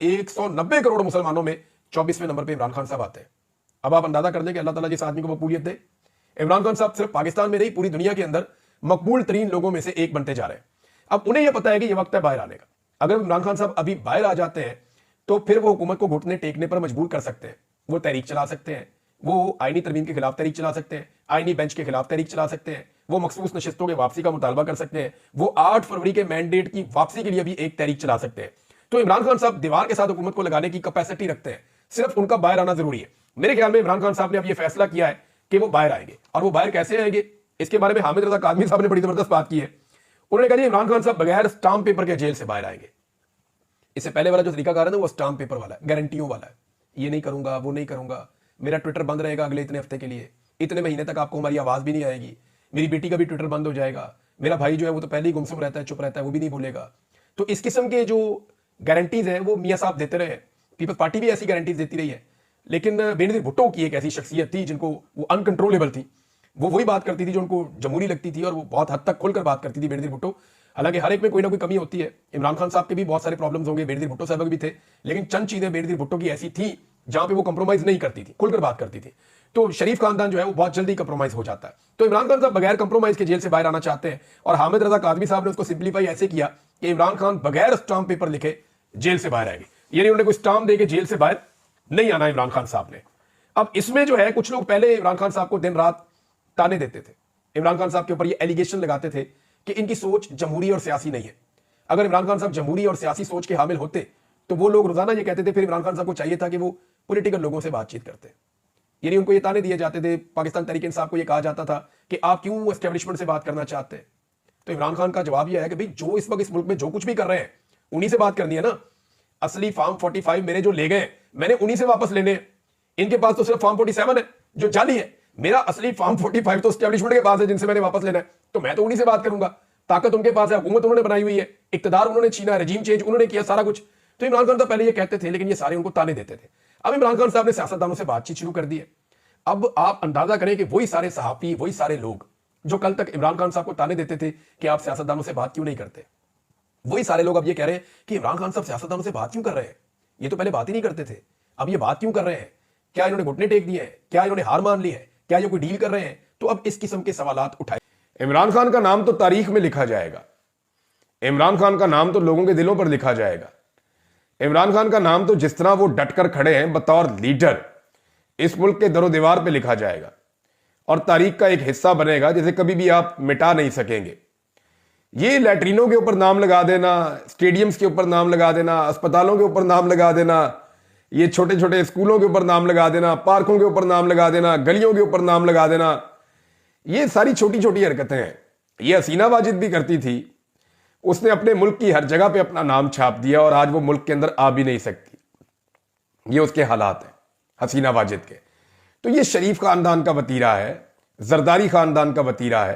190 करोड़ मुसलमानों में 24वें नंबर पे इमरान खान साहब आते हैं। अब आप अंदाजा कर लें कि अल्लाह ताला जिस आदमी को मकबूलियत दे, इमरान खान साहब सिर्फ पाकिस्तान में नहीं पूरी दुनिया के अंदर मकबूल तरीन लोगों में से एक बनते जा रहे हैं। अब उन्हें यह पता है कि यह वक्त है बाहर आने का। अगर इमरान खान साहब अभी बाहर आ जाते हैं तो फिर वो हुकूमत को घुटने टेकने पर मजबूर कर सकते हैं। वो तहरीक चला सकते हैं, वो आईनी तरमीम के खिलाफ तहरीक चला सकते हैं, आईनी बेंच के खिलाफ तहरीक चला सकते हैं, वो मखसूस नशिस्तों के वापसी का मुतालबा कर सकते हैं, वो 8 फरवरी के मैंडेट की वापसी के लिए भी एक तहरीक चला सकते हैं। तो इमरान खान साहब दीवार के साथ हुकूमत को लगाने की कैपेसिटी रखते हैं, सिर्फ उनका बाहर आना जरूरी है। मेरे ख्याल में इमरान खान साहब ने अब यह फैसला किया है कि वो बाहर आएंगे। और वो बाहर कैसे आएंगे, इसके बारे में हामिद रजा काज़मी साहब ने बड़ी जबरदस्त बात की है। उन्होंने कहा इमरान खान साहब बगैर स्टाम्प पेपर के जेल से बाहर आएंगे। इससे पहले वाला जो तरीकाकार है ना, वो स्टाम्प पेपर वाला है, गारंटियों वाला है। ये नहीं करूंगा, वो नहीं करूंगा, मेरा ट्विटर बंद रहेगा अगले इतने हफ्ते के लिए, इतने महीने तक आपको हमारी आवाज भी नहीं आएगी, मेरी बेटी का भी ट्विटर बंद हो जाएगा, मेरा भाई जो है वो तो पहले ही गुमसुम रहता है, चुप रहता है, वो भी नहीं बोलेगा। तो इस किस्म के जो गारंटीज हैं वो मियाँ साहब देते रहे। पीपल्स पार्टी भी ऐसी गारंटीज देती रही है। लेकिन बेनजीर भुट्टो की एक ऐसी शख्सियत थी जिनको वो अनकंट्रोलेबल थी, वो वही बात करती थी जो उनको जमहूरी लगती थी, और वो बहुत हद तक खुलकर बात करती थी बेनजीर भुट्टो। हालांकि हर एक में कोई ना कोई कमी होती है। इमरान खान साहब के भी बहुत सारे प्रॉब्लम्स होंगे, बेनजीर भुट्टो साहब के भी थे, लेकिन चंद चीजें बेनजीर भुट्टो की ऐसी थी जहां पे वो कंप्रोमाइज नहीं करती थी, खुलकर बात करती थी। तो शरीफ खानदान जो है वो बहुत जल्दी कंप्रोमाइज हो जाता है। तो इमरान खान साहब बगैर कंप्रोमाइज के जेल से बाहर आना चाहते हैं, और हामिद रजा काज़मी साहब ने उसको सिंप्लीफाई ऐसे किया कि इमरान खान बगैर स्टाम्प पेपर लिखे जेल से बाहर आएंगे। यानी उन्होंने कोई स्टाम्प देके जेल से बाहर नहीं आना इमरान खान साहब ने। अब इसमें जो है कुछ लोग पहले इमरान खान साहब को दिन रात ताने देते थे, इमरान खान साहब के ऊपर ये एलिगेशन लगाते थे कि इनकी सोच जमहूरी और सियासी नहीं है। अगर इमरान खान साहब जमहूरी और सियासी सोच के हामिल होते तो वो लोग रोजाना ये कहते थे, फिर इमरान खान साहब को चाहिए था कि वो पॉलिटिकल लोगों से बातचीत करते। यानी उनको ये ताने दिए जाते थे, पाकिस्तान तहरीक इंसाफ को ये कहा जाता था कि आप क्यों एस्टेब्लिशमेंट से बात करना चाहते हैं। तो इमरान खान का जवाब यह है कि भाई जो इस वक्त इस मुल्क में जो कुछ भी कर रहे हैं उन्हीं से बात करनी है ना। असली फॉर्म 45 मेरे जो ले गए मैंने उन्हीं से वापस लेने हैं। इनके पास तो सिर्फ फॉर्म 47 है जो जाली है। मेरा असली फॉर्म 45 तो एस्टेब्लिशमेंट के पास है जिनसे मैंने वापस लेना है, तो मैं तो उन्हीं से बात करूंगा। ताकत उनके पास है, हुकूमत उन्होंने बनाई हुई है, इक्तदार उन्होंने छीना, रजीम चेंज उन्होंने किया, सारा कुछ। तो इमरान खान साहब पहले ये कहते थे, लेकिन ये सारे उनको ताने देते थे। अब इमरान खान साहब ने सियासतदानों से बातचीत शुरू कर दी है। अब आप अंदाजा करें कि वही सारे सहाफी, वही सारे लोग जो कल तक इमरान खान साहब को ताने देते थे कि आप सियासतदानों से बात क्यों नहीं करते, वही सारे लोग अब ये कह रहे हैं कि इमरान खान साहब सियासतदानों से बात क्यों कर रहे हैं। ये तो पहले बात ही नहीं करते थे, अब ये बात क्यों कर रहे हैं। क्या इन्होंने घुटने टेक दिए हैं, क्या इन्होंने हार मान ली है, क्या ये कोई डील कर रहे हैं। तो अब इस किस्म के सवालात उठाए। इमरान खान का नाम तो तारीख में लिखा जाएगा, इमरान खान का नाम तो लोगों के दिलों पर लिखा जाएगा। इमरान खान का नाम तो जिस तरह वो डटकर खड़े हैं बतौर लीडर इस मुल्क के दरो दीवार पे लिखा जाएगा और तारीख का एक हिस्सा बनेगा जिसे कभी भी आप मिटा नहीं सकेंगे। ये लैट्रिनों के ऊपर नाम लगा देना, स्टेडियम्स के ऊपर नाम लगा देना, अस्पतालों के ऊपर नाम लगा देना, ये छोटे छोटे स्कूलों के ऊपर नाम लगा देना, पार्कों के ऊपर नाम लगा देना, गलियों के ऊपर नाम लगा देना, ये सारी छोटी छोटी हरकतें हैं। ये हसीना वाजिद भी करती थी। उसने अपने मुल्क की हर जगह पे अपना नाम छाप दिया और आज वो मुल्क के अंदर आ भी नहीं सकती। ये उसके हालात हैं हसीना वाजिद के। तो ये शरीफ खानदान का वतीरा है, जरदारी खानदान का वतीरा है।